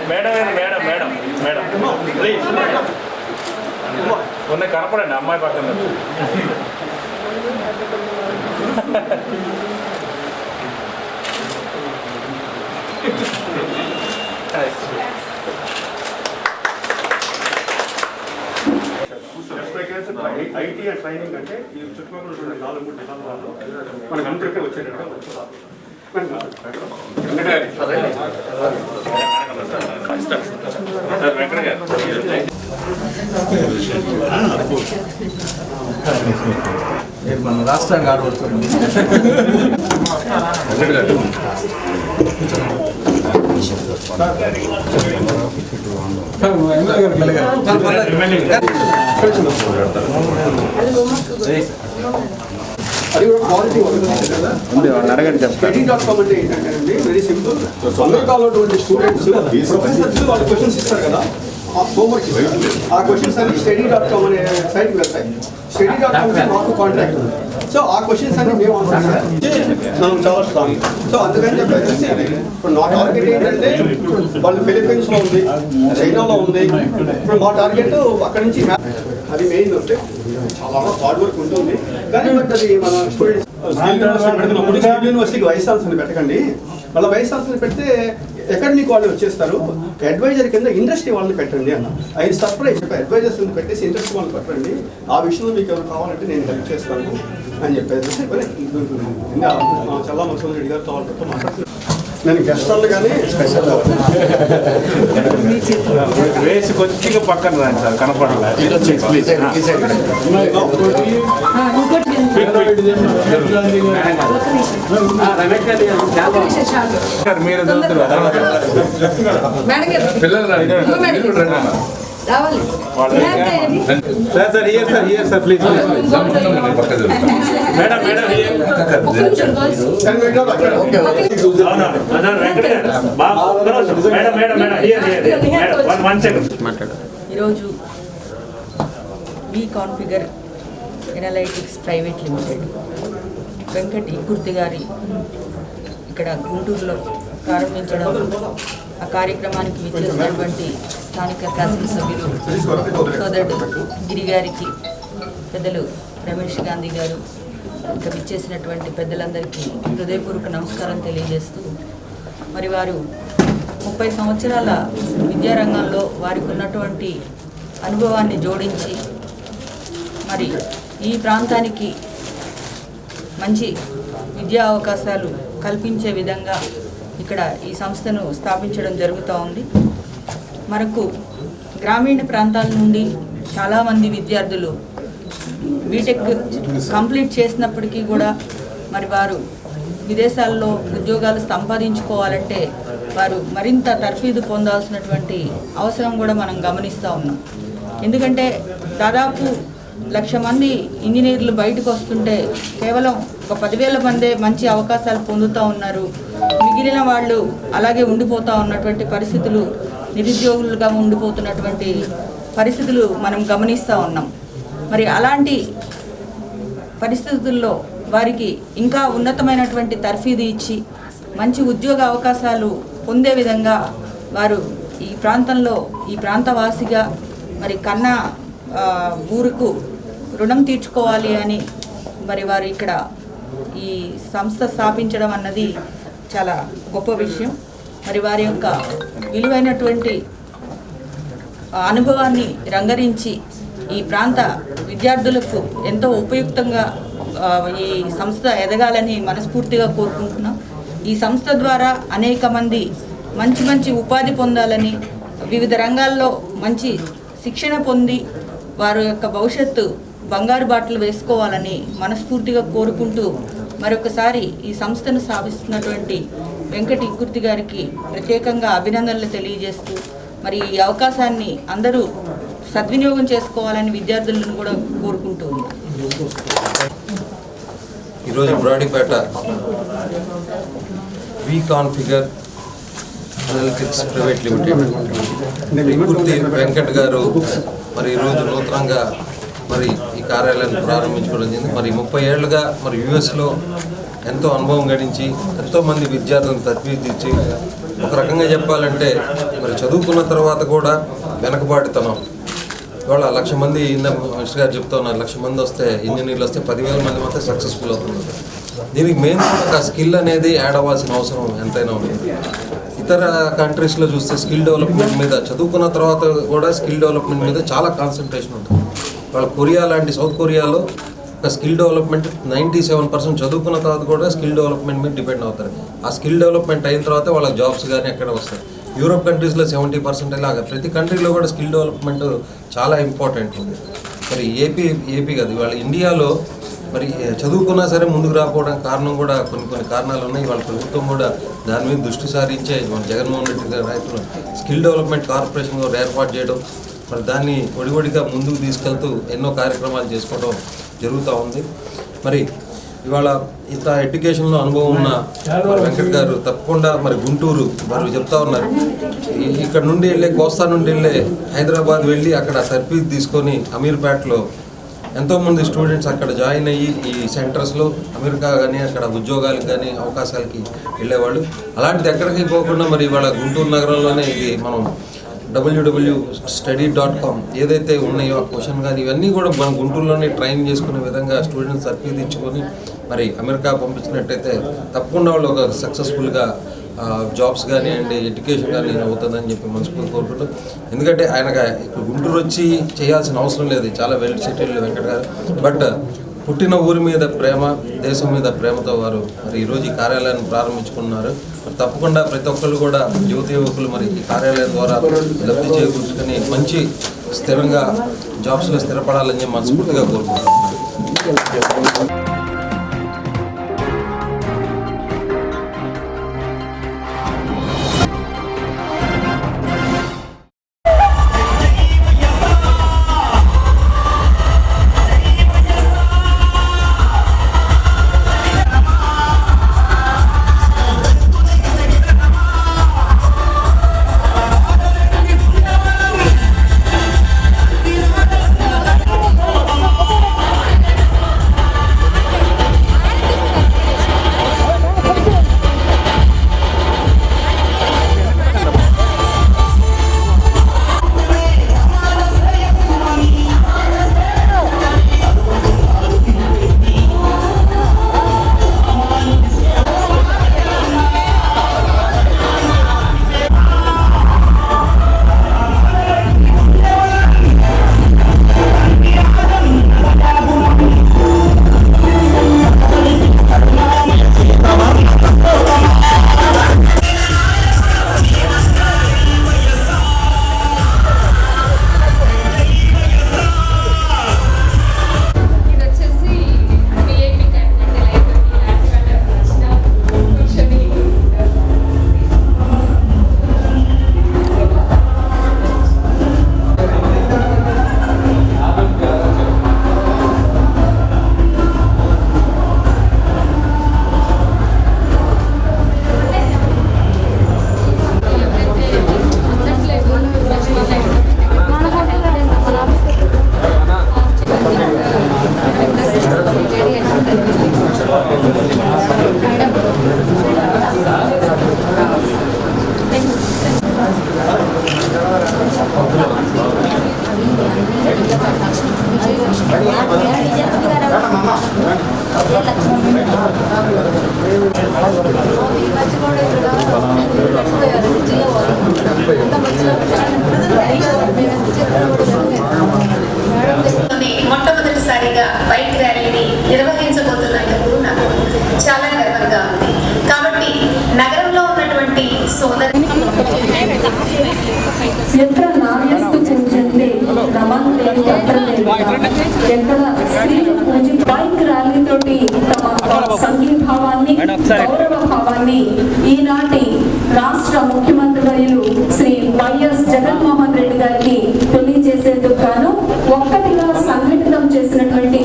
Madam madam madam madam please ఉన్న కనపడండి అమ్మాయి పక్కన ఐటీ అండ్ ట్రైనింగ్ అంటే ఈ చుట్టుపక్కల 4-3 జిల్లాలలో మనకు అందరికీ వచ్చేటట్టుగా మన రాష్ట్రానికి ఆడబడుతుంది. అది కూడా క్వాలిటీ స్టడీ.com అంటే ఏంటంటే వెరీ సింపుల్. అమెరికాలో స్టూడెంట్స్ ప్రొఫెసర్స్ వాళ్ళు క్వశ్చన్స్ ఇస్తారు కదా, హోంవర్క్ ఇస్తారు. ఆ క్వశ్చన్స్ అన్ని స్టడీ.com అనే సైట్కి వెళ్తాయి. స్టడీ.com మాకు కాంటాక్ట్ ఉంది. సో ఆ క్వశ్చన్స్ అన్ని మేము మనం చాలా స్ట్రాంగ్. సో అందుకని చెప్పేసి ఇప్పుడు నా టార్గెట్ ఏంటంటే వాళ్ళు ఫిలిప్పీన్స్లో ఉంది, చైనాలో ఉంది. ఇప్పుడు మా టార్గెట్ అక్కడి నుంచి అది మెయిన్ వస్తే చాలా హార్డ్ వర్క్ ఉంటుంది. కానీ బట్ అది మన స్టూడెంట్స్ స్కిల్ యూనివర్సిటీకి వైస్ ఛాన్సలర్ని పెట్టకండి. వాళ్ళ వైస్ ఛాన్సలర్ని పెడితే అకాడమిక్ వాళ్ళు వచ్చేస్తారు. అడ్వైజర్ కింద ఇండస్ట్రీ వాళ్ళని పెట్టండి అన్న. ఆయన సర్ప్రైజ్ అడ్వైజర్స్ పెట్టేసి ఇండస్ట్రీ వాళ్ళని పెట్టండి. ఆ విషయంలో మీకు ఎవరు కావాలంటే నేను హెల్ప్ చేస్తాను అని చెప్పేసి చాలా మసూద్ రెడ్డి గారితో వాళ్ళతో మాట్లాడుతున్నాను. నేను గెస్ట్ వాళ్ళు కానీ స్పెషల్ వేసి కొద్దిగా పక్కన రాండి సార్, కనపడాలి. మీరు మేడం ఈరోజు వి configure analytics private limited Venkat Ikurthi గారి ఇక్కడ గుంటూరులో ప్రారంభించడం, ఆ కార్యక్రమానికి విచ్చేసినటువంటి స్థానిక శాసనసభ్యులు సోదరుడు గిరి గారికి, పెద్దలు రమేష్ గాంధీ గారు, ఇంకా విచ్చేసినటువంటి పెద్దలందరికీ హృదయపూర్వక నమస్కారం తెలియజేస్తూ, మరి వారు 30 సంవత్సరాల విద్యారంగంలో వారికి ఉన్నటువంటి అనుభవాన్ని జోడించి మరి ఈ ప్రాంతానికి మంచి విద్యా అవకాశాలు కల్పించే విధంగా ఇక్కడ ఈ సంస్థను స్థాపించడం జరుగుతూ ఉంది. మనకు గ్రామీణ ప్రాంతాల నుండి చాలామంది విద్యార్థులు బీటెక్ కంప్లీట్ చేసినప్పటికీ కూడా మరి వారు విదేశాల్లో ఉద్యోగాలు సంపాదించుకోవాలంటే వారు మరింత తర్ఫీదు పొందాల్సినటువంటి అవసరం కూడా మనం గమనిస్తూ ఉన్నాం. ఎందుకంటే దాదాపు 1,00,000 మంది ఇంజనీర్లు బయటకు వస్తుంటే కేవలం ఒక 10,000 మందే మంచి అవకాశాలు పొందుతూ ఉన్నారు. మిగిలిన వాళ్ళు అలాగే ఉండిపోతూ ఉన్నటువంటి పరిస్థితులు, నిరుద్యోగులుగా ఉండిపోతున్నటువంటి పరిస్థితులు మనం గమనిస్తూ ఉన్నాం. మరి అలాంటి పరిస్థితుల్లో వారికి ఇంకా ఉన్నతమైనటువంటి తర్ఫీదు ఇచ్చి మంచి ఉద్యోగ అవకాశాలు పొందే విధంగా వారు ఈ ప్రాంతంలో ఈ ప్రాంతవాసిగా మరి కన్నా ఊరుకు రుణం తీర్చుకోవాలి అని మరి వారు ఇక్కడ ఈ సంస్థ స్థాపించడం అన్నది చాలా గొప్ప విషయం. మరి వారి యొక్క విలువైనటువంటి అనుభవాన్ని రంగరించి ఈ ప్రాంత విద్యార్థులకు ఎంతో ఉపయుక్తంగా ఈ సంస్థ ఎదగాలని మనస్ఫూర్తిగా కోరుకుంటున్నాం. ఈ సంస్థ ద్వారా అనేక మంది మంచి ఉపాధి పొందాలని, వివిధ రంగాల్లో మంచి శిక్షణ పొంది వారి యొక్క భవిష్యత్తు బంగారు బాటలు వేసుకోవాలని మనస్ఫూర్తిగా కోరుకుంటూ మరొకసారి ఈ సంస్థను స్థాపిస్తున్నటువంటి వెంకట్ ఇకుర్తి గారికి ప్రత్యేకంగా అభినందనలు తెలియజేస్తూ మరి ఈ అవకాశాన్ని అందరూ సద్వినియోగం చేసుకోవాలని విద్యార్థులను కూడా కోరుకుంటూ ఉన్నారు. ఈరోజు బ్రాడీపేట వి configure analytics private limited Ikurthi Venkat గారు మరి ఈరోజు నూతనంగా మరి ఈ కార్యాలయాన్ని ప్రారంభించుకోవడం జరిగింది. మరి 30 ఏళ్ళుగా మరి యుఎస్లో ఎంతో అనుభవం గడించి ఎంతోమంది విద్యార్థులను తర్ఫీదిచ్చి ఒక రకంగా చెప్పాలంటే మరి చదువుకున్న తర్వాత కూడా వెనకబాటుతనం. ఇవాళ 1,00,000 మంది మినిస్టర్ గారు చెప్తా ఉన్నారు, 1,00,000 మంది వస్తే ఇంజనీర్లు వస్తే 10,000 మంది మాత్రం సక్సెస్ఫుల్ అవుతున్నారు. దీనికి మెయిన్ ఒక స్కిల్ అనేది యాడ్ అవ్వాల్సిన అవసరం ఎంతైనా ఉంది. ఇతర కంట్రీస్లో చూస్తే స్కిల్ డెవలప్మెంట్ మీద చదువుకున్న తర్వాత కూడా స్కిల్ డెవలప్మెంట్ మీద చాలా కాన్సన్ట్రేషన్ ఉంటుంది. వాళ్ళ కొరియా లాంటి సౌత్ కొరియాలో ఒక స్కిల్ డెవలప్మెంట్ 97% చదువుకున్న తర్వాత కూడా స్కిల్ డెవలప్మెంట్ మీద డిపెండ్ అవుతారు. ఆ స్కిల్ డెవలప్మెంట్ అయిన తర్వాత వాళ్ళకి జాబ్స్ కానీ ఎక్కడ వస్తాయి. యూరోప్ కంట్రీస్లో 70% ఇలాగా ప్రతి కంట్రీలో కూడా స్కిల్ డెవలప్మెంట్ చాలా ఇంపార్టెంట్ ఉంది. మరి ఏపీ కాదు, ఇవాళ ఇండియాలో మరి చదువుకున్నా సరే ముందుకు రాకపోవడానికి కారణం కూడా కొన్ని కారణాలు ఉన్నాయి. వాళ్ళ ప్రభుత్వం కూడా దాని మీద దృష్టి సారించే మన జగన్మోహన్ రెడ్డి గారి రైతులు స్కిల్ డెవలప్మెంట్ కార్పొరేషన్ కూడా ఏర్పాటు చేయడం, మరి దాన్ని ఒడివడిగా ముందుకు తీసుకెళ్తూ ఎన్నో కార్యక్రమాలు చేసుకోవడం జరుగుతూ ఉంది. మరి ఇవాళ ఇంత ఎడ్యుకేషన్లో అనుభవం ఉన్న వెంకట్ గారు తప్పకుండా మరి గుంటూరు వారు చెప్తా ఉన్నారు, ఇక్కడ నుండి వెళ్ళే కోస్తా నుండి వెళ్ళే హైదరాబాద్ వెళ్ళి అక్కడ తర్ఫీదు తీసుకొని అమీర్పేటలో ఎంతోమంది స్టూడెంట్స్ అక్కడ జాయిన్ అయ్యి ఈ సెంటర్స్లో అమెరికా కానీ అక్కడ ఉద్యోగాలకు కానీ అవకాశాలకి వెళ్ళేవాళ్ళు. అలాంటిది ఎక్కడికి పోకుండా మరి ఇవాళ గుంటూరు నగరంలోనే ఇది మనం www.study.com ఏదైతే ఉన్నాయో ఆ క్వశ్చన్ కానీ ఇవన్నీ కూడా మనం గుంటూరులోనే ట్రైన్ చేసుకునే విధంగా స్టూడెంట్స్ తర్ఫీదు ఇచ్చుకొని మరి అమెరికా పంపించినట్టయితే తప్పకుండా వాళ్ళు ఒక సక్సెస్ఫుల్గా జాబ్స్ కానివ్వండి ఎడ్యుకేషన్ కానీ అవుతుందని చెప్పి మనస్ఫూర్తి కోరుకుంటాం. ఎందుకంటే ఆయనకు ఇప్పుడు గుంటూరు వచ్చి చేయాల్సిన అవసరం లేదు, చాలా వెల్ సెటిల్డ్ వెంకట గారు. బట్ పుట్టిన ఊరి మీద ప్రేమ, దేశం మీద ప్రేమతో వారు మరి ఈరోజు ఈ కార్యాలయాన్ని ప్రారంభించుకున్నారు. తప్పకుండా ప్రతి ఒక్కళ్ళు కూడా యువకులు మరి ఈ కార్యాలయం ద్వారా లబ్ధి చేకూర్చుకొని మంచి స్థిరంగా జాబ్స్లో స్థిరపడాలని చెప్పి మనస్ఫూర్తిగా కోరుకుంటున్నాను. మొట్టమొదటిసారిగా బైక్ ర్యాలీని నిర్వహించబోతున్నందుకు నాకు చాలా గర్వంగా ఉంది. కాబట్టి నగరంలో ఉన్నటువంటి సోదరు బైక్ ర్యాలీ తోటి తమ సంఘీభావాన్ని గౌరవ భావాన్ని ఈనాటి రాష్ట్ర ముఖ్యమంత్రి వర్యులు శ్రీ వైఎస్ జగన్మోహన్ రెడ్డి గారికి తెలియజేసేందుకు గాను ఒక్కటిగా సంఘటితం చేసినటువంటి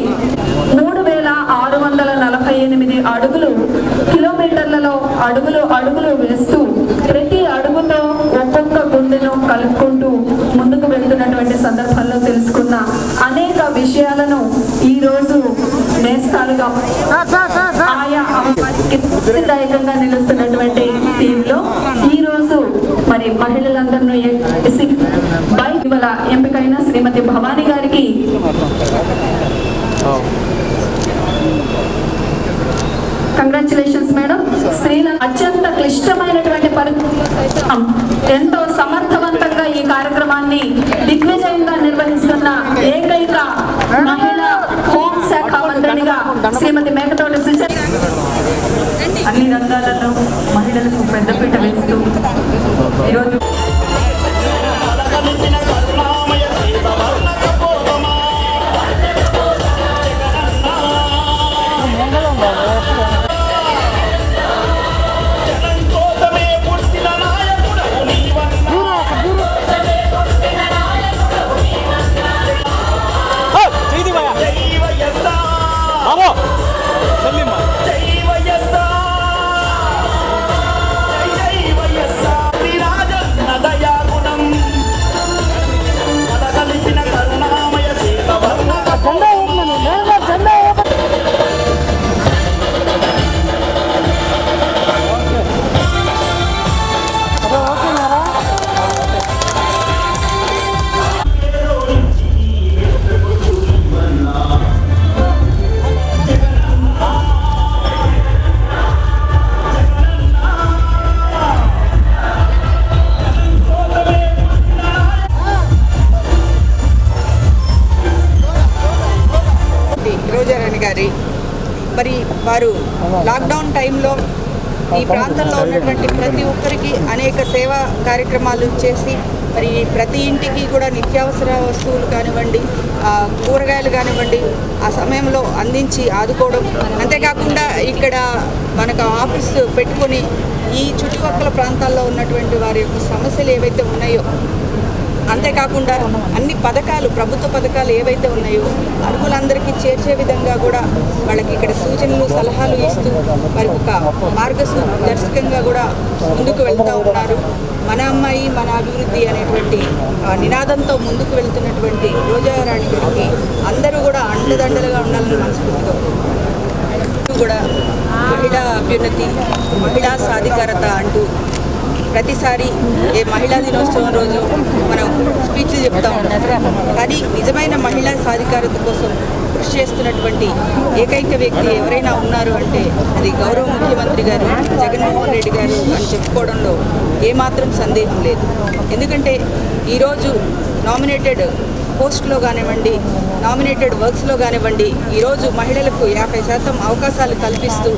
3648 అడుగులు కిలోమీటర్లలో అడుగులు వేస్తూ ప్రతి అడుగుతో ఒక్కొక్క గుండెను కలుపుకుంటూ ముందుకు వెళ్తున్నటువంటి సందర్భంలో తెలుసుకున్న అనేక విషయాలను ఈరోజు నేస్తాలుగా ఆయా అమ్మవారికి స్ఫూర్తిదాయకంగా నిలుస్తున్నటువంటి టీంలో ఈరోజు మరి మహిళలందరినీ ఇవాళ ఎంపికైన శ్రీమతి భవానీ గారికి కంగ్రాచులేషన్స్ మేడం. స్త్రీల అత్యంత క్లిష్టమైనటువంటి పరిస్థితుల్లో సైతం ఎంతో సమర్థవంతంగా ఈ కార్యక్రమాన్ని దిగ్విజయంగా నిర్వహిస్తున్న ఏకైక మహిళా హోంశాఖ మంత్రినిగా శ్రీమతి మేకతోటి సుచరిత అన్ని రంగాలలో మహిళలకు పెద్దపీట వేస్తూ ఈరోజు మరి వారు లాక్డౌన్ టైంలో ఈ ప్రాంతంలో ఉన్నటువంటి ప్రతి ఒక్కరికి అనేక సేవా కార్యక్రమాలు చేసి మరి ప్రతి ఇంటికి కూడా నిత్యావసర వస్తువులు కానివ్వండి, కూరగాయలు కానివ్వండి ఆ సమయంలో అందించి ఆదుకోవడం. అంతేకాకుండా ఇక్కడ మనకు ఆఫీసు పెట్టుకొని ఈ చుట్టుపక్కల ప్రాంతాల్లో ఉన్నటువంటి వారి యొక్క సమస్యలు ఏవైతే ఉన్నాయో, అంతేకాకుండా అన్ని పథకాలు, ప్రభుత్వ పథకాలు ఏవైతే ఉన్నాయో అర్హులందరికీ చేర్చే విధంగా కూడా వాళ్ళకి ఇక్కడ సూచనలు సలహాలు ఇస్తూ మరి ఒక మార్గదర్శకంగా కూడా ముందుకు వెళ్తూ ఉన్నారు. మన అమ్మాయి మన అభివృద్ధి అనేటువంటి నినాదంతో ముందుకు వెళ్తున్నటువంటి రోజారాణి గారికి అందరూ కూడా అండదండలుగా ఉండాలని మనస్ఫూర్తిగా కూడా మహిళా అభ్యున్నతి, మహిళా సాధికారత అంటూ ప్రతిసారి ఏ మహిళా దినోత్సవం రోజు మనం స్పీచ్లు చెప్తా ఉంటాం. కానీ నిజమైన మహిళా సాధికారత కోసం కృషి చేస్తున్నటువంటి ఏకైక వ్యక్తి ఎవరైనా ఉన్నారు అంటే అది గౌరవ ముఖ్యమంత్రి గారు జగన్మోహన్ రెడ్డి గారు అని చెప్పుకోవడంలో ఏమాత్రం సందేహం లేదు. ఎందుకంటే ఈరోజు నామినేటెడ్ పోస్ట్లో కానివ్వండి, నామినేటెడ్ వర్క్స్లో కానివ్వండి ఈరోజు మహిళలకు 50% అవకాశాలు కల్పిస్తూ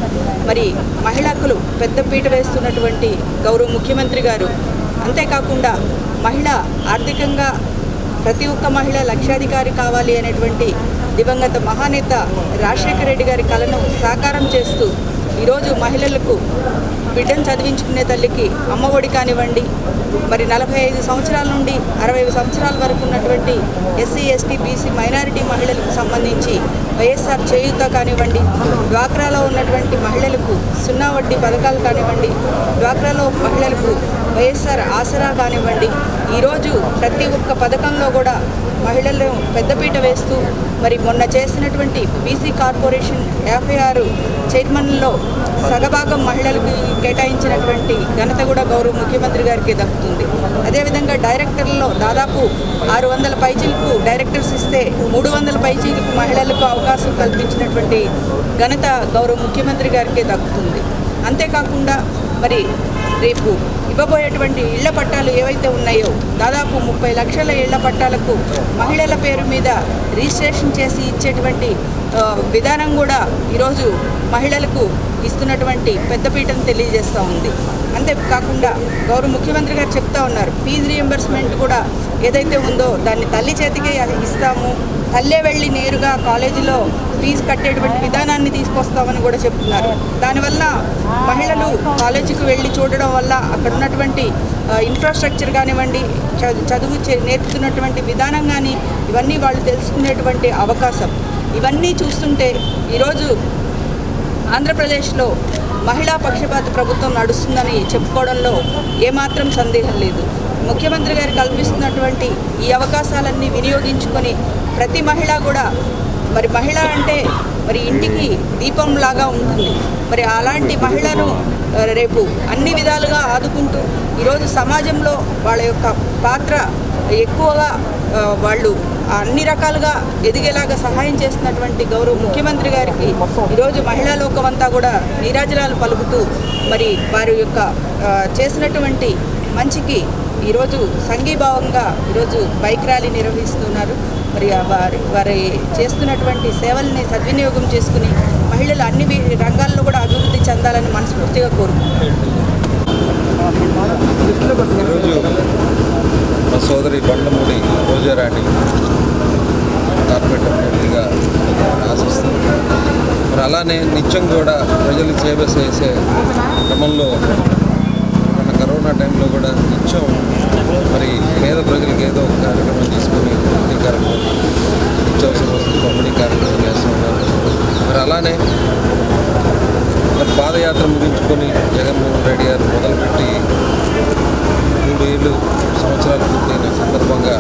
మరి మహిళలకు పెద్దపీట వేస్తున్నటువంటి గౌరవ ముఖ్యమంత్రి గారు, అంతేకాకుండా మహిళ ఆర్థికంగా ప్రతి ఒక్క మహిళ లక్షాధికారి కావాలి అనేటువంటి దివంగత మహానేత రాజశేఖర రెడ్డి గారి కలను సాకారం చేస్తూ ఈరోజు మహిళలకు బిడ్డను చదివించుకునే తల్లికి అమ్మఒడి కానివ్వండి, మరి 45 సంవత్సరాల నుండి 60 సంవత్సరాల వరకు ఉన్నటువంటి ఎస్సీ ఎస్టీ బీసీ మైనారిటీ మహిళలకు సంబంధించి వైఎస్ఆర్ చేయూత కానివ్వండి, డ్వాక్రాలో ఉన్నటువంటి మహిళలకు 0 వడ్డీ పథకాలు కానివ్వండి, డ్వాక్రాలో మహిళలకు వైఎస్ఆర్ ఆసరా కానివ్వండి, ఈరోజు ప్రతి ఒక్క పథకంలో కూడా మహిళలను పెద్దపీట వేస్తూ మరి మొన్న చేసినటువంటి బీసీ కార్పొరేషన్ 56 చైర్మన్లో సగభాగం మహిళలకు కేటాయించినటువంటి ఘనత కూడా గౌరవ ముఖ్యమంత్రి గారికి దక్కుతుంది. అదేవిధంగా డైరెక్టర్లలో దాదాపు 600 పైచీలకు డైరెక్టర్స్ ఇస్తే 300 పైచీలకు మహిళలకు అవకాశం కల్పించినటువంటి ఘనత గౌరవ ముఖ్యమంత్రి గారికి దక్కుతుంది. అంతేకాకుండా మరి రేపు ఇవ్వబోయేటువంటి ఇళ్ల పట్టాలు ఏవైతే ఉన్నాయో దాదాపు 30 లక్షల ఇళ్ల పట్టాలకు మహిళల పేరు మీద రిజిస్ట్రేషన్ చేసి ఇచ్చేటువంటి విధానం కూడా ఈరోజు మహిళలకు ఇస్తున్నటువంటి పెద్దపీటను తెలియజేస్తూ ఉంది. అంతేకాకుండా గౌరవ ముఖ్యమంత్రి గారు చెప్తా ఉన్నారు, ఫీజు రియంబర్స్మెంట్ కూడా ఏదైతే ఉందో దాన్ని తల్లి చేతికే ఇస్తాము, తల్లే వెళ్ళి నేరుగా కాలేజీలో ఫీజు కట్టేటువంటి విధానాన్ని తీసుకొస్తామని కూడా చెప్తున్నారు. దానివల్ల మహిళలు కాలేజీకి వెళ్ళి చూడడం వల్ల అక్కడ ఉన్నటువంటి ఇన్ఫ్రాస్ట్రక్చర్ కానివ్వండి, చదువు నేర్పుతున్నటువంటి విధానం కానీ ఇవన్నీ వాళ్ళు తెలుసుకునేటువంటి అవకాశం. ఇవన్నీ చూస్తుంటే ఈరోజు ఆంధ్రప్రదేశ్లో మహిళా పక్షపాత ప్రభుత్వం నడుస్తుందని చెప్పుకోవడంలో ఏమాత్రం సందేహం లేదు. ముఖ్యమంత్రి గారు కల్పిస్తున్నటువంటి ఈ అవకాశాలన్నీ వినియోగించుకొని ప్రతి మహిళ కూడా మరి మహిళ అంటే మరి ఇంటికి దీపంలాగా ఉంటుంది. మరి అలాంటి మహిళను రేపు అన్ని విధాలుగా ఆదుకుంటూ ఈరోజు సమాజంలో వాళ్ళ యొక్క పాత్ర ఎక్కువగా వాళ్ళు అన్ని రకాలుగా ఎదిగేలాగా సహాయం చేస్తున్నటువంటి గౌరవ ముఖ్యమంత్రి గారికి ఈరోజు మహిళా లోకమంతా కూడా నీరాజనాలు పలుకుతూ మరి వారి యొక్క చేసినటువంటి మంచికి ఈరోజు సంఘీభావంగా ఈరోజు బైక్ ర్యాలీ నిర్వహిస్తున్నారు. మరి వారి చేస్తున్నటువంటి సేవల్ని సద్వినియోగం చేసుకుని మహిళలు అన్ని రంగాల్లో కూడా అభివృద్ధి చెందాలని మనస్ఫూర్తిగా కోరుకుంటున్నారు. ఈరోజు మా సోదరి బండమూడి రోజారాణి కార్పొరేటర్ అభ్యర్థిగా ఆశిస్తుంది. మరి అలానే నిత్యం కూడా ప్రజలకు సేవ చేసే క్రమంలో మన కరోనా టైంలో కూడా నిత్యం మరి పేద ప్రజలకు ఏదో ఒక కార్యక్రమం తీసుకుని పంపిణీ కార్యక్రమం, నిత్యావసర వస్తువులు పంపిణీ కార్యక్రమం చేస్తూ ఉన్నారు. మరి అలానే మరి పాదయాత్ర ముగించుకొని జగన్మోహన్ రెడ్డి గారు మొదలుపెట్టి 3 సంవత్సరాలు పూర్తయిన సందర్భంగా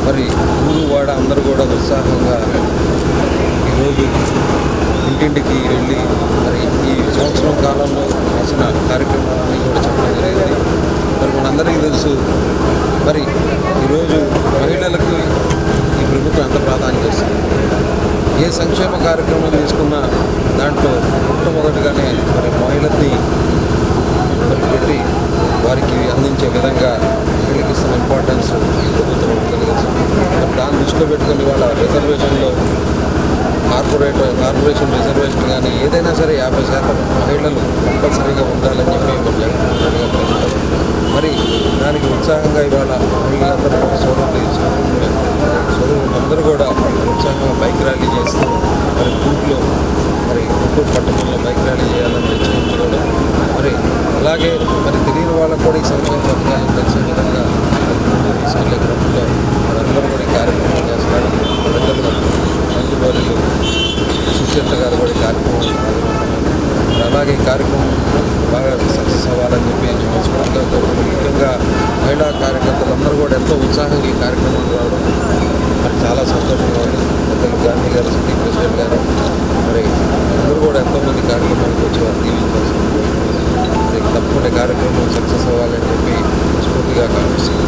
మరి ఊరు వాడ అందరూ కూడా ఉత్సాహంగా ఈరోజు ఇంటింటికి వెళ్ళి మరి ఈ సంవత్సరం కాలంలో చేసిన కార్యక్రమాన్ని కూడా చెప్పడం జరిగింది. మరి మనందరికీ తెలుసు మరి ఈరోజు మహిళలకు ఈ ప్రభుత్వం ఎంత ప్రాధాన్యత ఇస్తుంది. ఏ సంక్షేమ కార్యక్రమం తీసుకున్నా దాంట్లో మొట్టమొదటిగానే మరి మహిళల్ని మరి పెట్టి వారికి అందించే విధంగా మహిళలకు ఇస్తున్న ఇంపార్టెన్స్ ఈ ప్రభుత్వం కలిగిస్తుంది. మరి దాన్ని దృష్టిలో పెట్టుకుని వాళ్ళ రిజర్వేషన్లో కార్పొరేషన్ రిజర్వేషన్ కానీ ఏదైనా సరే 50% మహిళలు కంపల్సరీగా ఉండాలని చెప్పి మరి దానికి ఉత్సాహంగా ఇవాళ మహిళలందరూ సోదరులందరూ కూడా ఉత్సాహంగా బైక్ ర్యాలీ చేస్తూ మరి బూట్లో మరి గుంటూరు పట్టణంలో బైక్ ర్యాలీ చేయాలని నిశ్చయించుకోవడం, మరి అలాగే మరి తెలియని వాళ్ళకు కూడా ఈ సంక్షేమ పథకాలను తెలిసే విధంగా తీసుకెళ్లే క్రమంలో మనందరూ కూడా ఈ కార్యక్రమం చేస్తారు. ప్రజలు మంత్రివర్యులు సుచరిత గారు కూడా ఈ కార్యక్రమం అలాగే ఈ కార్యక్రమం బాగా సక్సెస్ అవ్వాలని చెప్పి మనస్ఫూర్తిగా కోరుకుంటున్నాను. ముఖ్యంగా మహిళా కార్యకర్తలందరూ కూడా ఎంతో ఉత్సాహంగా ఈ కార్యక్రమానికి రావడం మరి చాలా సంతోషంగా ఉంది. పెద్దలు గాంధీ గారు, సిటీ ప్రెసిడెంట్ గారు మరి అందరూ కూడా ఎంతోమంది కార్యక్రమానికి వచ్చి వారు దీవించాల్సింది. తప్పకుండా కార్యక్రమం సక్సెస్ అవ్వాలని చెప్పి స్ఫూర్తిగా కావిస్తుంది.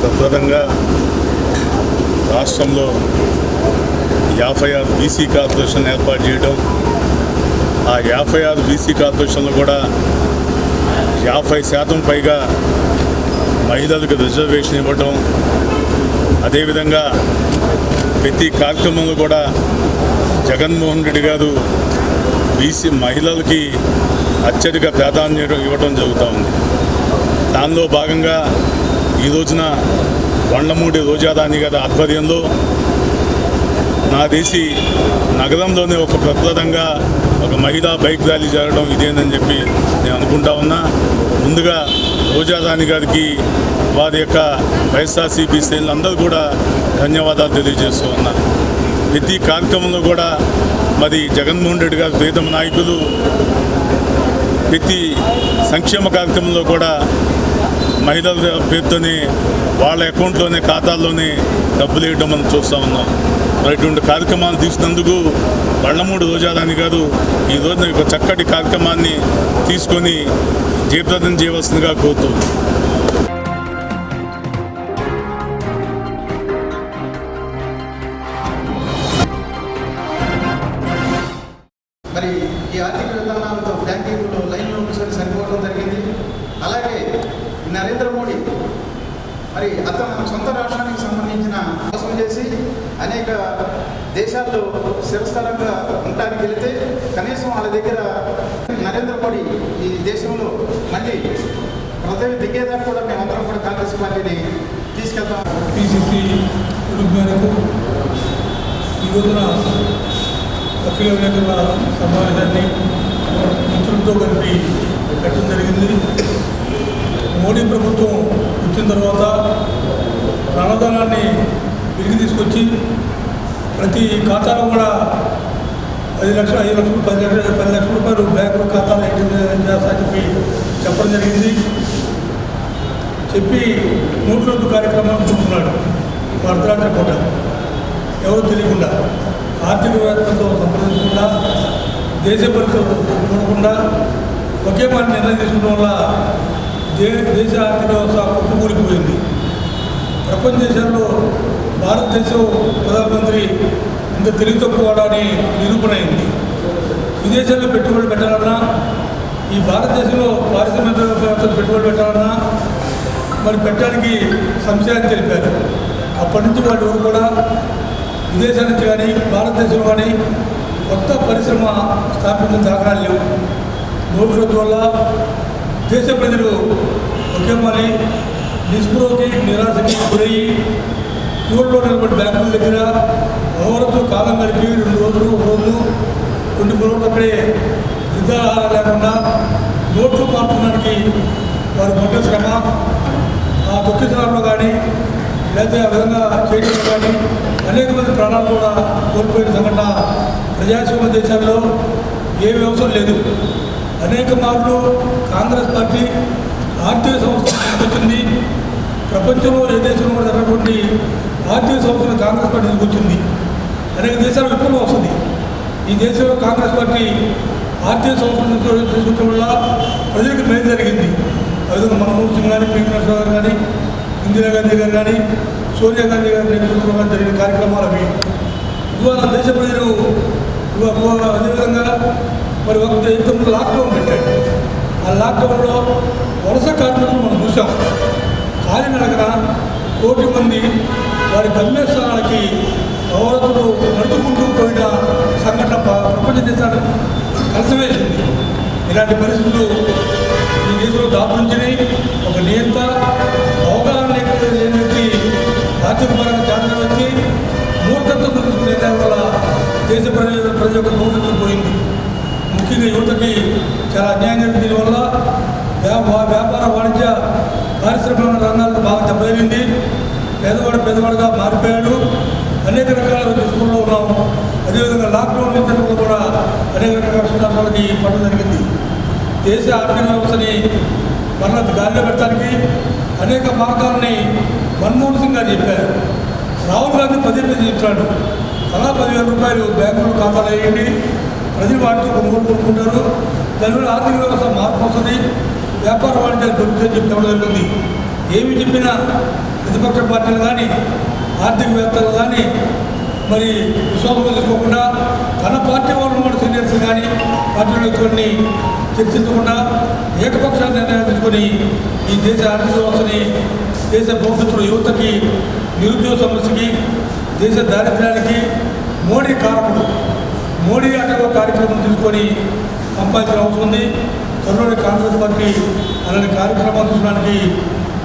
తత్పరంగా రాష్ట్రంలో 56 బీసీ కార్పొరేషన్ ఏర్పాటు చేయడం, ఆ 56 బీసీ కార్పొరేషన్లో కూడా 50% పైగా మహిళలకు రిజర్వేషన్ ఇవ్వడం, అదేవిధంగా ప్రతి కార్యక్రమంలో కూడా జగన్మోహన్ రెడ్డి గారు బీసీ మహిళలకి అత్యధిక ప్రాధాన్యత ఇవ్వడం జరుగుతూ ఉంది. దానిలో భాగంగా ఈ రోజున బండమూడి రోజారాణి గారి ఆధ్వర్యంలో నా దేశీ నగరంలోనే ఒక ప్రప్రదంగా ఒక మహిళా బైక్ ర్యాలీ జరగడం ఇదేనని చెప్పి నేను అనుకుంటా ఉన్నా. ముందుగా రోజారాణి గారికి వారి యొక్క వైఎస్ఆర్సీపీ శ్రేణులందరూ కూడా ధన్యవాదాలు తెలియజేస్తూ ఉన్నా. ప్రతి కార్యక్రమంలో కూడా మరి జగన్మోహన్ రెడ్డి గారు ప్రీతమ నాయకులు ప్రతి సంక్షేమ కార్యక్రమంలో కూడా మహిళల పేరుతోనే వాళ్ళ అకౌంట్లోనే ఖాతాల్లోనే డబ్బులు వేయడం మనం చూస్తూ ఉన్నాం. మరి ఇటువంటి కార్యక్రమాలు తీసినందుకు బండమూడి రోజారాణి గారు ఈ రోజున ఒక చక్కటి కార్యక్రమాన్ని తీసుకొని జయప్రదం చేయవలసిందిగా కోరుతూ మరి ఈ ఆర్థిక విధానాలతో బ్యాంకింగ్లో లైన్లో కూర్చొని సరిపోవడం జరిగింది. అలాగే నరేంద్ర మోడీ మరి అతను సొంత రాష్ట్రానికి సంబంధించిన మోసం చేసి అనేక దేశాల్లో స్థిరస్థలంగా ఉండడానికి వెళితే కనీసం వాళ్ళ దగ్గర నరేంద్ర మోడీ ఈ దేశంలో మళ్ళీ ప్రజలు దిగేదాకా కూడా మేమందరం కూడా కాంగ్రెస్ పార్టీని తీసుకెళ్తాం. పిసిసి పిలుపు మేరకు ఈ రోజున అఖిల విలేకరుల సమావేశాన్ని మిత్రులతో కలిపి పెట్టడం జరిగింది. మోడీ ప్రభుత్వం వచ్చిన తర్వాత రణధనాన్ని తిరిగి తీసుకొచ్చి ప్రతి ఖాతాలో కూడా 10 లక్షలు 10 లక్షల రూపాయలు బ్యాంకు ఖాతాలో చేస్తారని చెప్పి చెప్పడం జరిగింది. చెప్పి నోట్లోకి కార్యక్రమాన్ని చూస్తున్నాడు. అర్ధరాత్రి పూట ఎవరు తెలియకుండా ఆర్థికవేత్తలతో సంప్రదించకుండా దేశ పరిస్థితులు చూడకుండా ఒకే మాట నిర్ణయం తీసుకోవడం వల్ల దేశ ఆర్థిక వ్యవస్థ కుప్పకూలిపోయింది. ప్రపంచ దేశాల్లో భారతదేశం ప్రధానమంత్రి ఇంత తెలివి తక్కువని నిరూపణ అయింది. విదేశాల్లో పెట్టుబడులు పెట్టాలన్నా, ఈ భారతదేశంలో పారిశ్రామిక వ్యవస్థలు పెట్టుబడులు పెట్టాలన్నా మరి పెట్టడానికి సంశయాన్ని తెలిపారు. అప్పటి నుంచి వాటి వరకు కూడా విదేశాల నుంచి కానీ భారతదేశంలో కానీ కొత్త పరిశ్రమ స్థాపించిన దాఖలాలు లేవు. నోట్ల వల్ల దేశ ప్రజలు ఒకే మరి నిస్పృహకి నిరాశకి గురయ్యి క్యూలో నిలబడి బ్యాంకుల దగ్గర ఎవరితో కాలం గడిపి 2 రోజులు 1 రోజు కొన్ని రోజులు అక్కడే నిద్రాహారం లేకుండా నోట్లు మార్చడానికి వారు పడ్డ శ్రమ, ఆ దుఃఖితనంలో కానీ లేదా ఆ విధంగా చేయడంలో కానీ అనేక మంది ప్రాణాలు కూడా కోల్పోయిన సంఘటన ప్రజాస్వామ్య దేశాల్లో ఏ వ్యవస్థ లేదు. అనేక మార్లు కాంగ్రెస్ పార్టీ ఆర్థిక సంస్థ తీసుకొచ్చింది. ప్రపంచంలో ఏ దేశంలో కూడా జరగటువంటి ఆర్థిక సంస్థను కాంగ్రెస్ పార్టీ తీసుకొచ్చింది. అనేక దేశాలు విఫలం వస్తుంది. ఈ దేశంలో కాంగ్రెస్ పార్టీ ఆర్థిక సంస్థను తీసుకొచ్చడం వల్ల ప్రజలకు మేలు జరిగింది. అదేవిధంగా మన్మోహన్ సింగ్ కానీ, పి.వి. నరసింహరావు గారు కానీ, ఇందిరాగాంధీ గారు కానీ, సోనియా గాంధీ గారి నేతృత్వంలో జరిగిన కార్యక్రమాలు అవి. ఇవాళ దేశ ప్రజలు అదేవిధంగా మరి ఒక ఇంతకుముందు లాక్డౌన్ పెట్టాడు. ఆ లాక్డౌన్లో వలస కార్మికులు మనం చూసాం. కాలినడకన 1 కోటి మంది వారి గమ్యస్థానాలకి పౌరతులు నడుచుకుంటూ పోయిన సంఘటన ప్రపంచ దేశాలకు కలిసివేసింది. ఇలాంటి పరిస్థితులు ఈ దేశంలో దాపురించినాయి. ఒక నియంత అవగాహన లేని వ్యక్తి, ఆర్థికపరంగా జాతర వ్యక్తి మూర్ఖత్వం తీసుకునే దాని వల్ల దేశ ప్రజల యొక్క మూర్ఖత్వం పోయింది. ముఖ్యంగా యువతకి చాలా అన్యాయం జరిగింది. దీనివల్ల వ్యాపార వాణిజ్య పారిశ్రామిక రంగాలకు బాగా దెబ్బతింది. పేదవాడుగా మారిపోయాడు. అనేక రకాల దుష్పంలో ఉన్నాము. అదేవిధంగా లాక్డౌన్ విధానంలో కూడా అనేక రకాల నష్టాలకి పట్టు జరిగింది. దేశ ఆర్థిక వ్యవస్థని మరలా గాలిలో పెట్టడానికి అనేక మార్గాలని మన్మోహన్ సింగ్ గారు చెప్పారు. రాహుల్ గాంధీ 10 చెప్పాడు. తలా 10,000 రూపాయలు బ్యాంకులో ఖాతాలు వేయండి, ప్రజలు వాటితో కొనుగోలు కొనుక్కుంటారు, దానివల్ల ఆర్థిక వ్యవస్థ మార్పు వస్తుంది, వ్యాపార వాణిజ్యాలు పెరుగుతాయని చెప్పడం జరుగుతుంది. ఏమి చెప్పినా ప్రతిపక్ష పార్టీలు కానీ ఆర్థికవేత్తలు కానీ మరి విశ్వాసం తీసుకోకుండా తన పార్టీ వాళ్ళు కూడా సీనియర్స్ కానీ పార్టీలో కొన్ని చర్చించకుండా ఏకపక్ష నిర్ణయాలు తీసుకొని ఈ దేశ ఆర్థిక వ్యవస్థని, దేశ భవిష్యత్తులో యువతకి, నిరుద్యోగ సమస్యకి, దేశ దారిద్ర్యానికి మోడీ కారకుడు. మోడీ అటవ కార్యక్రమం తీసుకొని సంపాదించిన అవసరం ఉంది. త్వరలోని కాంగ్రెస్ పార్టీ అలాంటి కార్యక్రమాలు తీసుకోవడానికి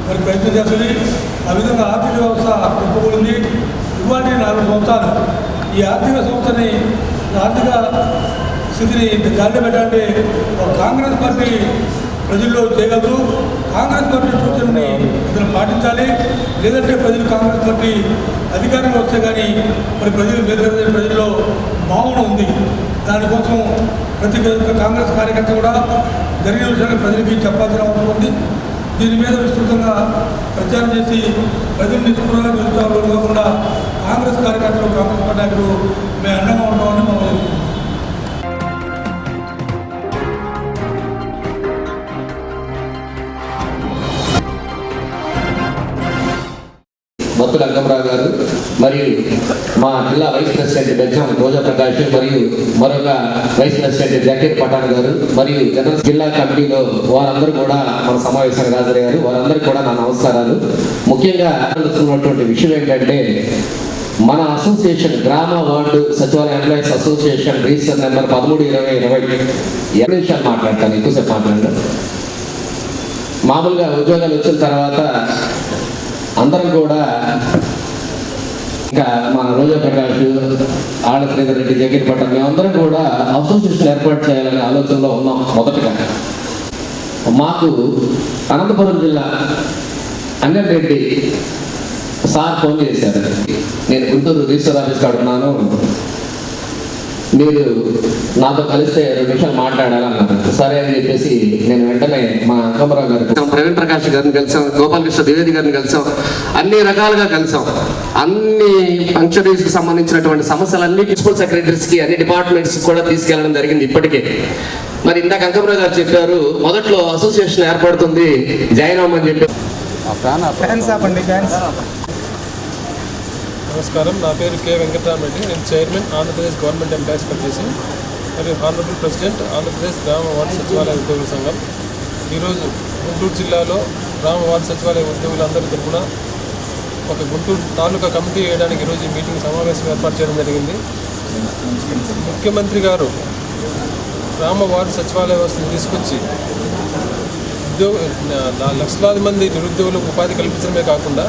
మరి ప్రయత్నం చేస్తుంది. ఆ విధంగా ఆర్థిక వ్యవస్థ కుప్పకూలింది. ఇవాళ 4 సంవత్సరాలు ఈ ఆర్థిక సంస్థని, ఆర్థిక స్థితిని గాలిలో పెట్టాలంటే కాంగ్రెస్ పార్టీ ప్రజల్లో చేయగలరు. కాంగ్రెస్ పార్టీ సూచనని ఇతను పాటించాలి. లేదంటే ప్రజలు కాంగ్రెస్ పార్టీ అధికారంలో వస్తే కానీ మరి ప్రజల్లో భావన ఉంది. దానికోసం ప్రతి కాంగ్రెస్ కార్యకర్త కూడా జరిగిన విషయాన్ని ప్రజలకి చెప్పాల్సిన అవసరం ఉంది. దీని మీద విస్తృతంగా ప్రచారం చేసి ప్రజలు నిష్పృహంగా నిరుత్సాహాలు కాకుండా కాంగ్రెస్ కార్యకర్తలు, కాంగ్రెస్ పార్టీ నాయకులు మేము అండగా ఉంటామని మనం తెలుసుకుంటాం. భక్తుల అంగమరావు గారు మరియు మా జిల్లా వైస్ ప్రెసిడెంట్ బెజ్జం రోజా ప్రకాష్ మరియు మరొక వైస్ ప్రెసిడెంట్ జకీర్ పఠాన్ గారు మరియు జనరల్ జిల్లా కమిటీలో వారందరూ కూడా మన సమావేశానికి హాజరయ్యారు. వారందరికీ కూడా నా నమస్కారాలు. ముఖ్యంగా తెలుసుకున్నటువంటి విషయం ఏంటంటే మన అసోసియేషన్ గ్రామ వార్డు సచివాలయ ఎంప్లాయీస్ అసోసియేషన్ రిజిస్టర్ నెంబర్ 13/2020 నిమిషాలు మాట్లాడతాను, ఎక్కువసేపు మాట్లాడతాను. మామూలుగా ఉద్యోగాలు వచ్చిన తర్వాత అందరం కూడా ఇంకా మన రోజా ప్రకాష్, ఆళ్ళ శ్రీధర్ రెడ్డి, జగీర్ పట్టణం మేమందరం కూడా అసోసియేషన్ ఏర్పాటు చేయాలనే ఆలోచనలో ఉన్నాం. మొదటగా మాకు అనంతపురం జిల్లా అంజన్ రెడ్డి సార్ ఫోన్ చేశారు. నేను గుంటూరు రిజిస్టర్ ఆఫీస్ కడుతున్నాను, మీరు నాతో కలిస్తే 2 నిమిషాలు మాట్లాడాలన్నారు. సరే అని చెప్పేసి నేను వెంటనే మా అంకమరావు గారు, ప్రవీణ్ ప్రకాష్ గారిని కలిసాం, గోపాలకృష్ణ ద్వివేది గారిని కలిసాం, అన్ని రకాలుగా కలిసాం. అన్ని ఫంక్షనరీస్కి సంబంధించినటువంటి సమస్యలన్నీ ప్రిన్సిపల్ సెక్రటరీస్కి అన్ని డిపార్ట్మెంట్స్ కూడా తీసుకెళ్లడం జరిగింది ఇప్పటికే. మరి ఇందాక అంకమరావు గారు చెప్పారు మొదట్లో అసోసియేషన్ ఏర్పడుతుంది, జాయిన్ అవ్వమని చెప్పి. నమస్కారం, నా పేరు కె వెంకటరామరెడ్డి. నేను chairman Andhra Pradesh government employees federation మరియు హానరబుల్ ప్రెసిడెంట్ ఆంధ్రప్రదేశ్ గ్రామ వార్డు సచివాలయ ఉద్యోగుల సంఘం. ఈరోజు గుంటూరు జిల్లాలో గ్రామ వార్డు సచివాలయ ఉద్యోగులందరి తరఫున ఒక గుంటూరు తాలూకా కమిటీ వేయడానికి ఈరోజు ఈ మీటింగ్ సమావేశం ఏర్పాటు చేయడం జరిగింది. ముఖ్యమంత్రి గారు గ్రామ వార్డు సచివాలయ వ్యవస్థను తీసుకొచ్చి లక్షలాది మంది నిరుద్యోగులకు ఉపాధి కల్పించడమే కాకుండా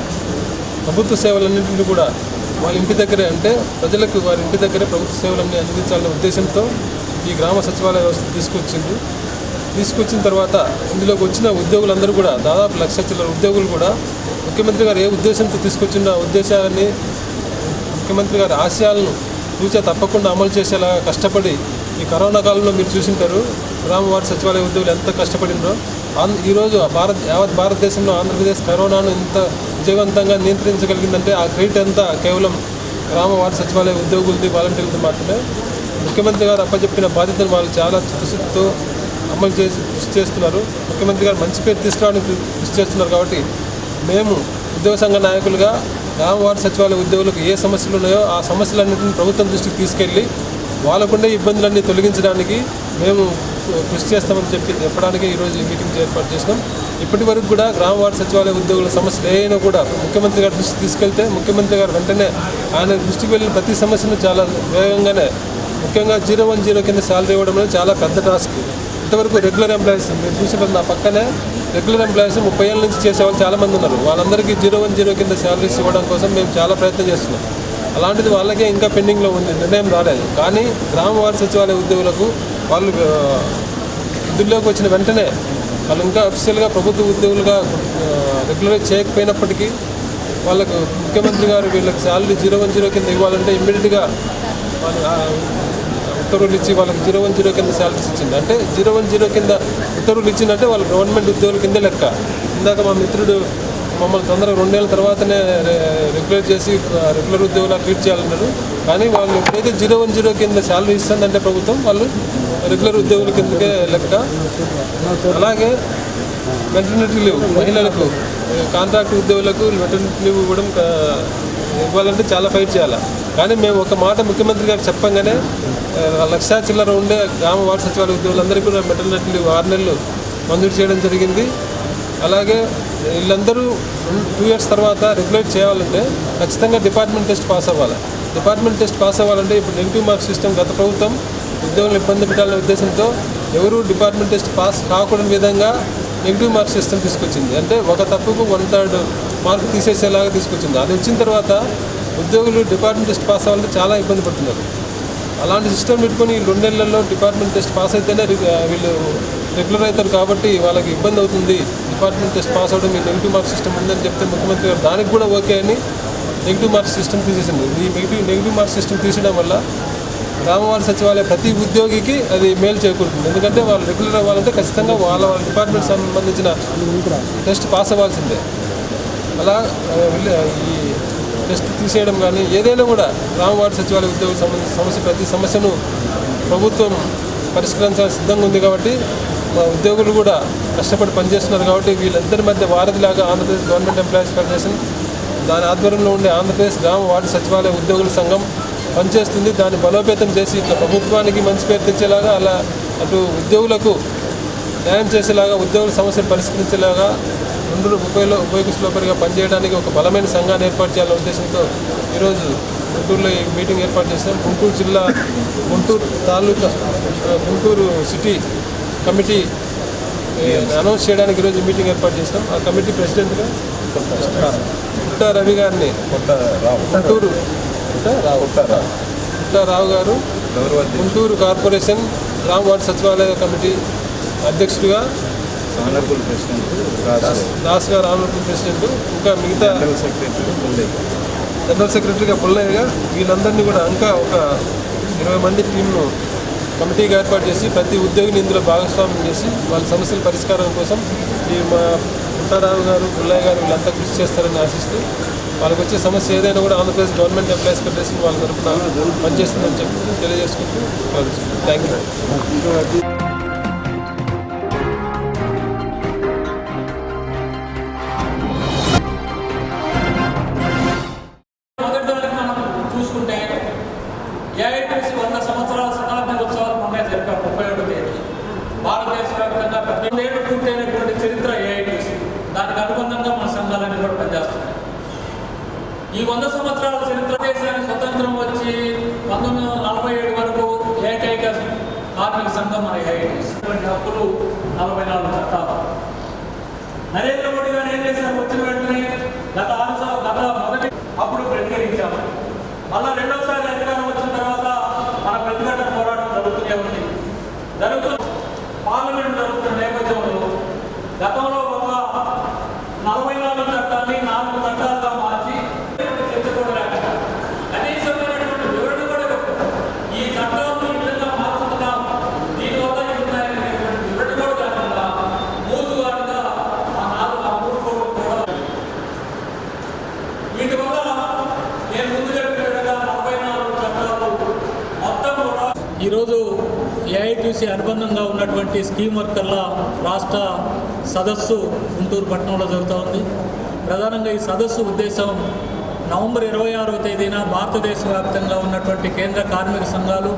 ప్రభుత్వ సేవలన్నింటినీ కూడా వాళ్ళ ఇంటి దగ్గరే, అంటే ప్రజలకు వారి ఇంటి దగ్గరే ప్రభుత్వ సేవలన్నీ అందించాలనే ఉద్దేశంతో ఈ గ్రామ సచివాలయ వ్యవస్థ తీసుకొచ్చిన తర్వాత ఇందులోకి వచ్చిన ఉద్యోగులందరూ కూడా దాదాపు 1,00,000 చిల్లర ఉద్యోగులు కూడా ముఖ్యమంత్రి గారు ఏ ఉద్దేశంతో తీసుకొచ్చిన ఉద్దేశాన్ని, ముఖ్యమంత్రి గారి ఆశయాలను తూచా తప్పకుండా అమలు చేసేలా కష్టపడి ఈ కరోనా కాలంలో మీరు చూసింటారు గ్రామ వార్డు సచివాలయ ఉద్యోగులు ఎంత కష్టపడినరో. ఈరోజు యావత్ భారతదేశంలో ఆంధ్రప్రదేశ్ కరోనాను ఇంత విజయవంతంగా నియంత్రించగలిగిందంటే ఆ క్రెడిట్ అంతా కేవలం గ్రామ వార్డు సచివాలయ ఉద్యోగులది, వాలంటీర్లది మాత్రమే. ముఖ్యమంత్రి గారు అప్పచెప్పిన బాధ్యతను వాళ్ళు చాలా చిత్తశుద్ధితో అమలు కృషి చేస్తున్నారు. ముఖ్యమంత్రి గారు మంచి పేరు తీసుకురావడానికి కృషి చేస్తున్నారు. కాబట్టి మేము ఉద్యోగ సంఘ నాయకులుగా గ్రామ వార్డు సచివాలయ ఉద్యోగులకు ఏ సమస్యలు ఉన్నాయో ఆ సమస్యలన్నింటినీ ప్రభుత్వం దృష్టికి తీసుకెళ్ళి వాళ్ళకుండే ఇబ్బందులన్నీ తొలగించడానికి మేము కృషి చేస్తామని చెప్పడానికి ఈరోజు ఈ మీటింగ్ ఏర్పాటు చేసినాం. ఇప్పటి వరకు కూడా గ్రామ వార్డు సచివాలయ ఉద్యోగుల సమస్యలు ఏమైనా కూడా ముఖ్యమంత్రి గారి దృష్టికి తీసుకెళ్తే ముఖ్యమంత్రి గారు వెంటనే ఆయన దృష్టికి వెళ్ళిన ప్రతి సమస్యను చాలా వేగంగానే, ముఖ్యంగా 010 కింద శాలరీ ఇవ్వడం అనేది చాలా పెద్ద టాస్క్. ఇంతవరకు రెగ్యులర్ ఎంప్లాయీస్ మీరు చూసినప్పుడు నా పక్కనే రెగ్యులర్ ఎంప్లాయీస్ 30 ఏళ్ళ నుంచి చేసేవాళ్ళు చాలామంది ఉన్నారు. వాళ్ళందరికీ 010 కింద శాలరీస్ ఇవ్వడం కోసం మేము చాలా ప్రయత్నం చేస్తున్నాం. అలాంటిది వాళ్ళకే ఇంకా పెండింగ్లో ఉంది, నిర్ణయం రాలేదు. కానీ గ్రామ వార్డు సచివాలయ ఉద్యోగులకు వాళ్ళు విధుల్లోకి వచ్చిన వెంటనే వాళ్ళు ఇంకా అఫీషియల్గా ప్రభుత్వ ఉద్యోగులుగా రెగ్యులరైజ్ చేయకపోయినప్పటికీ వాళ్ళకు ముఖ్యమంత్రి గారు వీళ్ళకి శాలరీ 010 కింద ఇవ్వాలంటే ఇమ్మీడియట్గా ఉత్తర్వులు ఇచ్చి వాళ్ళకి 010 కింద శాలరీస్ ఇచ్చింది. అంటే 010 కింద ఉత్తర్వులు ఇచ్చిందంటే వాళ్ళు గవర్నమెంట్ ఉద్యోగుల కిందే లెక్క. ఇందాక మా మిత్రుడు మమ్మల్ని తొందరగా 2 నెలల తర్వాతనే రెగ్యులర్ చేసి రెగ్యులర్ ఉద్యోగులా ట్రీట్ చేయాలన్నారు. కానీ వాళ్ళు ఎప్పుడైతే 010 కింద శాలరీ ఇస్తుందంటే ప్రభుత్వం వాళ్ళు రెగ్యులర్ ఉద్యోగుల కిందకే లెక్క. అలాగే మెటర్నిటీ లీవ్ మహిళలకు, కాంట్రాక్ట్ ఉద్యోగులకు మెటర్నిటీ లీవ్ ఇవ్వాలంటే చాలా ఫైట్ చేయాలి. కానీ మేము ఒక మాట ముఖ్యమంత్రి గారు చెప్పంగానే 1,00,000 చిల్లర ఉండే గ్రామ వార్డు సచివాలయ ఉద్యోగులందరికీ కూడా మెటర్నిటీ లీవ్ 6 నెలలు మంజూరు చేయడం జరిగింది. అలాగే వీళ్ళందరూ 2 ఇయర్స్ తర్వాత రెగ్యులేట్ చేయాలంటే ఖచ్చితంగా డిపార్ట్మెంట్ టెస్ట్ పాస్ అవ్వాలి. డిపార్ట్మెంట్ టెస్ట్ పాస్ అవ్వాలంటే ఇప్పుడు నెగిటివ్ మార్క్స్ సిస్టమ్ గత ప్రభుత్వం ఉద్యోగులను ఇబ్బంది పెట్టాలనే ఉద్దేశంతో ఎవరు డిపార్ట్మెంట్ టెస్ట్ పాస్ కాకూడని విధంగా నెగిటివ్ మార్క్స్ సిస్టమ్ తీసుకొచ్చింది. అంటే ఒక తప్పుకు 1/3 మార్క్ తీసేసేలాగా తీసుకొచ్చింది. అది వచ్చిన తర్వాత ఉద్యోగులు డిపార్ట్మెంట్ టెస్ట్ పాస్ అవ్వాలంటే చాలా ఇబ్బంది పడుతున్నారు. అలాంటి సిస్టమ్ పెట్టుకొని 2 నెలల్లో డిపార్ట్మెంట్ టెస్ట్ పాస్ అయితేనే వీళ్ళు రెగ్యులర్ అవుతారు. కాబట్టి వాళ్ళకి ఇబ్బంది అవుతుంది. డిపార్ట్మెంట్ టెస్ట్ పాస్ అవ్వడం ఈ నెగిటివ్ మార్క్స్ సిస్టమ్ ఉందని చెప్తే ముఖ్యమంత్రి గారు దానికి కూడా ఓకే అని నెగిటివ్ మార్క్స్ సిస్టమ్ తీసేసింది. ఈ నెగిటివ్ మార్క్స్ సిస్టమ్ తీసేయడం వల్ల గ్రామ వార్డు సచివాలయ ప్రతి ఉద్యోగికి అది మేలు చేకూరుతుంది. ఎందుకంటే వాళ్ళు రెగ్యులర్ అవ్వాలంటే ఖచ్చితంగా వాళ్ళ డిపార్ట్మెంట్ సంబంధించిన టెస్ట్ పాస్ అవ్వాల్సిందే. అలా ఈ టెస్ట్ తీసేయడం కానీ ఏదైనా కూడా గ్రామ వార్డు సచివాలయ ఉద్యోగులకు సంబంధించిన ప్రతి సమస్యను ప్రభుత్వం పరిష్కరించాలని సిద్ధంగా ఉంది. కాబట్టి మా ఉద్యోగులు కూడా కష్టపడి పనిచేస్తున్నారు. కాబట్టి వీళ్ళిద్దరి మధ్య వారధిలాగా ఆంధ్రప్రదేశ్ గవర్నమెంట్ ఎంప్లాయీస్ ఫెడరేషన్ దాని ఆధ్వర్యంలో ఉండే ఆంధ్రప్రదేశ్ గ్రామ వార్డు సచివాలయ ఉద్యోగుల సంఘం పనిచేస్తుంది. దాన్ని బలోపేతం చేసి ఇట్లా ప్రభుత్వానికి మంచి పేరు తెచ్చేలాగా, అలా అటు ఉద్యోగులకు న్యాయం చేసేలాగా, ఉద్యోగుల సమస్యలు పరిష్కరించేలాగా 230 లోపలిగా పనిచేయడానికి ఒక బలమైన సంఘాన్ని ఏర్పాటు చేయాలనే ఉద్దేశంతో ఈరోజు గుంటూరులో ఈ మీటింగ్ ఏర్పాటు చేసాం. గుంటూరు జిల్లా, గుంటూరు తాలూకా, గుంటూరు సిటీ కమిటీ అనౌన్స్ చేయడానికి ఈరోజు మీటింగ్ ఏర్పాటు చేసాం. ఆ కమిటీ ప్రెసిడెంట్గా పుట్ట రవి గారిని, రావు గారు, గుంటూరు కార్పొరేషన్ గ్రామ వార్డు సచివాలయ కమిటీ అధ్యక్షుడిగా దాస్ గారు ఆనరబుల్ ప్రెసిడెంట్, ఇంకా మిగతా జనరల్ సెక్రటరీగా పుల్లయ్యగా వీళ్ళందరినీ కూడా ఇంకా ఒక 20 మంది టీంను కమిటీగా ఏర్పాటు చేసి ప్రతి ఉద్యోగిని ఇందులో భాగస్వామ్యం చేసి వాళ్ళ సమస్యల పరిష్కారం కోసం ఈ మా పుట్టారావు గారు పుల్లయ్య గారు వీళ్ళంతా కృషి చేస్తారని ఆశిస్తూ వాళ్ళకి వచ్చే సమస్య ఏదైనా కూడా ఆంధ్రప్రదేశ్ గవర్నమెంట్ ఎంప్లాయీస్ ఫెడరేషన్ వాళ్ళ తరఫున పనిచేస్తుందని చెప్పి తెలియజేసుకుంటూ థ్యాంక్ యూ. చూసుకుంటే ఏఐటీసీ 100 సంవత్సరాల శతాబ్ది ఉత్సవాలు మొన్నే జరిపారు 31వ తేదీ. భారతదేశ వ్యాప్తంగా 10 ఏళ్ళు పూర్తయినటువంటి చరిత్ర ఏఐటీసీ. దానికి అనుబంధంగా మన సంఘాలన్నీ కూడా పనిచేస్తున్నాయి. ఈ 100 సంవత్సరాల చరిత్ర దేశానికి స్వతంత్రం వచ్చి 1947 వరకు ఏకైక కార్మిక సంఘం మన ఏఐటీసీ. హక్కులు 44 చట్టాలు. నరేంద్ర మోడీ గారు ఏం చేశారు? వచ్చిన వెంటనే గత మొదటి అప్పుడు ప్రతిఘటించాము. మళ్ళా రెండోసారి అధికారం వచ్చిన తర్వాత మన ప్రతిఘటన పోరాటం జరుగుతూనే ఉంది. పార్లమెంట్ జరుగుతున్న నేపథ్యంలో గతంలో ఒక 44 చట్టాన్ని 4 చట్టాలుగా మార్చి చర్చ కూడా లేకుండా కనీసమైనటువంటి వివరణ కూడా ఈ చట్టాలను ఈ విధంగా మార్చుతున్నాం, దీనివల్ల ఉన్నాయనేటువంటి వివరణ కూడా లేకుండా మూసుగాడుగా ఆ 3 కోట్లు కూడా వీటి వల్ల నేను ముందు చెప్పిన విధంగా 44 చట్టాలు మొత్తం కూడా. ఈరోజు ఏఐటీసీ అనుబంధంగా ఉన్నటువంటి స్కీమ్ వర్కర్ల రాష్ట్ర సదస్సు గుంటూరు పట్టణంలో జరుగుతూ ఉంది. ప్రధానంగా ఈ సదస్సు ఉద్దేశం నవంబర్ 26వ తేదీన భారతదేశ వ్యాప్తంగా ఉన్నటువంటి కేంద్ర కార్మిక సంఘాలు,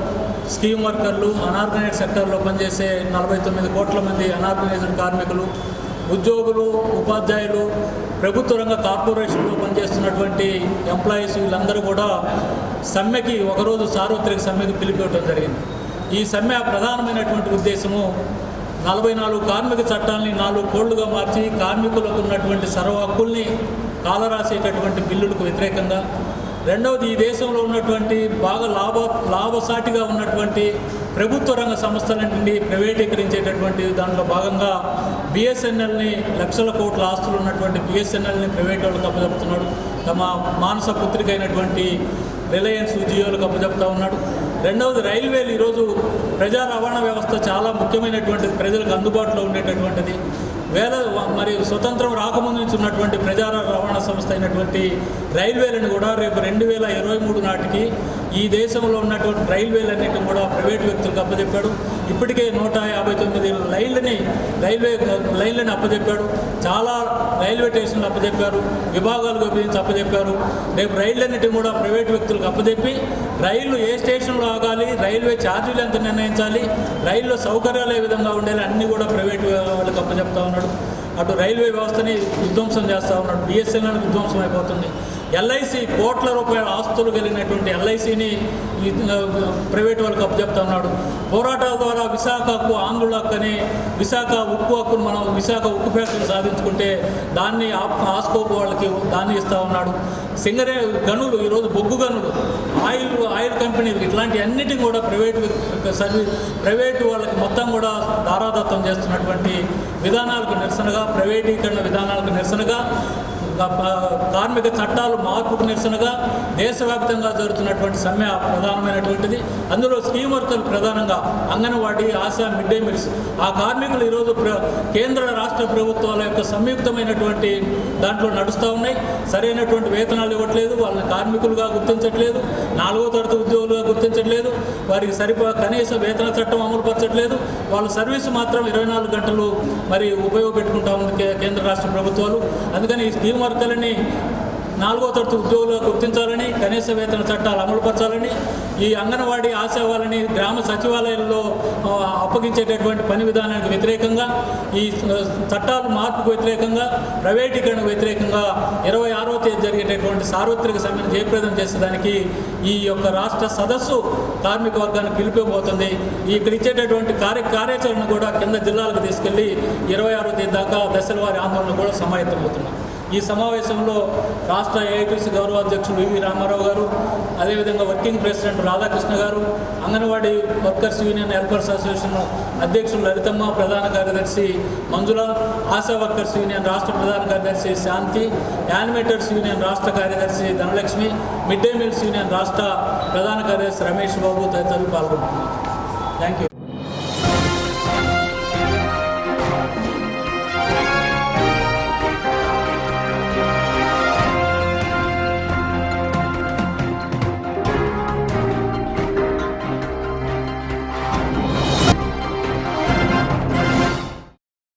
స్కీమ్ వర్కర్లు, అనార్గనైజ్డ్ సెక్టర్లో పనిచేసే 49 కోట్ల మంది అనార్గనైజ్డ్ కార్మికులు, ఉద్యోగులు, ఉపాధ్యాయులు, ప్రభుత్వ రంగ కార్పొరేషన్లో పనిచేస్తున్నటువంటి ఎంప్లాయీస్ వీళ్ళందరూ కూడా సమ్మెకి ఒకరోజు సార్వత్రిక సమ్మెకి పిలిపివ్వడం జరిగింది. ఈ సమ్మె ప్రధానమైనటువంటి ఉద్దేశము 44 కార్మిక చట్టాలని 4 కోళ్లుగా మార్చి కార్మికులకు ఉన్నటువంటి సర్వ హక్కుల్ని కాలరాసేటటువంటి బిల్లులకు వ్యతిరేకంగా. రెండవది, ఈ దేశంలో ఉన్నటువంటి బాగా లాభసాటిగా ఉన్నటువంటి ప్రభుత్వ రంగ సంస్థలన్నింటినీ ప్రైవేటీకరించేటటువంటి దాంట్లో భాగంగా బిఎస్ఎన్ఎల్ని లక్షల కోట్ల ఆస్తులు ఉన్నటువంటి బిఎస్ఎన్ఎల్ని ప్రైవేట్ వాళ్ళకి అప్పచెప్తున్నాడు. తమ మానస పుత్రిక అయినటువంటి రిలయన్స్, జియోలకు అప్పచెప్తా ఉన్నాడు. రెండవది, రైల్వేలు ఈరోజు ప్రజా రవాణా వ్యవస్థ చాలా ముఖ్యమైనటువంటిది, ప్రజలకు అందుబాటులో ఉండేటటువంటిది. మరి స్వతంత్రం రాకముందు నుంచి ఉన్నటువంటి ప్రజా రవాణా సంస్థ అయినటువంటి రైల్వేలను కూడా రేపు 2023 నాటికి ఈ దేశంలో ఉన్నటువంటి రైల్వేలన్నింటినీ కూడా ప్రైవేటు వ్యక్తులకు అప్పచెప్పాడు. ఇప్పటికే 159 రైల్వే లైన్లను అప్పచెప్పాడు. చాలా రైల్వే స్టేషన్లు అప్పచెప్పారు, విభాగాలు విభజించి అప్పచెప్పారు. రేపు రైళ్లన్నింటినీ కూడా ప్రైవేటు వ్యక్తులకు అప్పచెప్పి రైళ్లు ఏ స్టేషన్లో ఆగాలి, రైల్వే ఛార్జీలు ఎంత నిర్ణయించాలి, రైల్లో సౌకర్యాలు ఏ విధంగా ఉండాలి అన్నీ కూడా ప్రైవేటు వాళ్ళకి అప్పచెప్తా ఉన్నాడు. అటు రైల్వే వ్యవస్థని విధ్వంసం చేస్తూ ఉన్నాడు. బిఎస్ఎన్ఎల్ విధ్వంసం అయిపోతుంది. ఎల్ఐసి కోట్ల రూపాయల ఆస్తులు కలిగినటువంటి ఎల్ఐసిని ప్రైవేట్ వాళ్ళకి అప్పచెప్తా ఉన్నాడు. పోరాటాల ద్వారా విశాఖకు ఆంధ్రుల హక్కుని, విశాఖ ఉక్కు హక్కును మనం విశాఖ ఉక్కు ఫ్యాక్టరీ సాధించుకుంటే దాన్ని ఆస్కోప్ వాళ్ళకి దాన్ని ఇస్తూ ఉన్నాడు. సింగరే గనులు, ఈరోజు బొగ్గు గనులు, ఆయిల్ కంపెనీలు, ఇట్లాంటి అన్నిటిని కూడా ప్రైవేటు వాళ్ళకి మొత్తం కూడా దారాదత్తం చేస్తున్నటువంటి విధానాలకు నిరసనగా, ప్రైవేటీకరణ విధానాలకు నిరసనగా, కార్మిక చట్టాలు మార్పుకు నిరసనగా దేశవ్యాప్తంగా జరుగుతున్నటువంటి సమ్మె ప్రధానమైనటువంటిది. అందులో స్కీమ్ వర్కర్లు ప్రధానంగా anganwadi, ASHA, mid day meals ఆ కార్మికులు ఈరోజు కేంద్ర రాష్ట్ర ప్రభుత్వాల యొక్క సంయుక్తమైనటువంటి దాంట్లో నడుస్తూ ఉన్నాయి. సరైనటువంటి వేతనాలు ఇవ్వట్లేదు, వాళ్ళని కార్మికులుగా గుర్తించట్లేదు, 4వ తరగతి ఉద్యోగులుగా గుర్తించట్లేదు, వారికి కనీస వేతన చట్టం అమలుపరచట్లేదు. వాళ్ళ సర్వీసు మాత్రం 24 గంటలు మరి ఉపయోగపెట్టుకుంటా ఉంది కేంద్ర రాష్ట్ర ప్రభుత్వాలు. అందుకని ఈ స్కీమ్ వర్కర్లని 4వ తరగతి ఉద్యోగులుగా గుర్తించాలని, కనీస వేతన చట్టాలు అమలుపరచాలని, ఈ అంగన్వాడీ ఆశా వాళ్ళని గ్రామ సచివాలయాల్లో అప్పగించేటటువంటి పని విధానానికి వ్యతిరేకంగా, ఈ చట్టాలు మార్పుకు వ్యతిరేకంగా, ప్రైవేటీకరణకు వ్యతిరేకంగా 26వ తేదీ జరిగేటటువంటి సార్వత్రిక సమ్మెను జయప్రదం చేసేదానికి ఈ యొక్క రాష్ట్ర సదస్సు కార్మిక వర్గానికి పిలిపిపోతుంది. ఇక్కడ ఇచ్చేటటువంటి కార్యాచరణ కూడా కింద జిల్లాలకు తీసుకెళ్లి 26వ తేదీ దాకా దశల వారి ఆందోళన కూడా సమాయత్తమవుతున్నాం. ఈ సమావేశంలో రాష్ట్ర ఏఐటీసీ గౌరవాధ్యక్షుడు వివి రామారావు గారు, అదేవిధంగా వర్కింగ్ ప్రెసిడెంట్ రాధాకృష్ణ గారు, anganwadi workers union helpers association అధ్యక్షులు లలితమ్మ, ప్రధాన కార్యదర్శి మంజుల, ఆశా వర్కర్స్ యూనియన్ రాష్ట్ర ప్రధాన కార్యదర్శి శాంతి, యానిమేటర్స్ యూనియన్ రాష్ట్ర కార్యదర్శి Dhanalakshmi, mid day meals union రాష్ట్ర ప్రధాన కార్యదర్శి రమేష్ బాబు తదితరులు పాల్గొంటున్నారు. Thank you.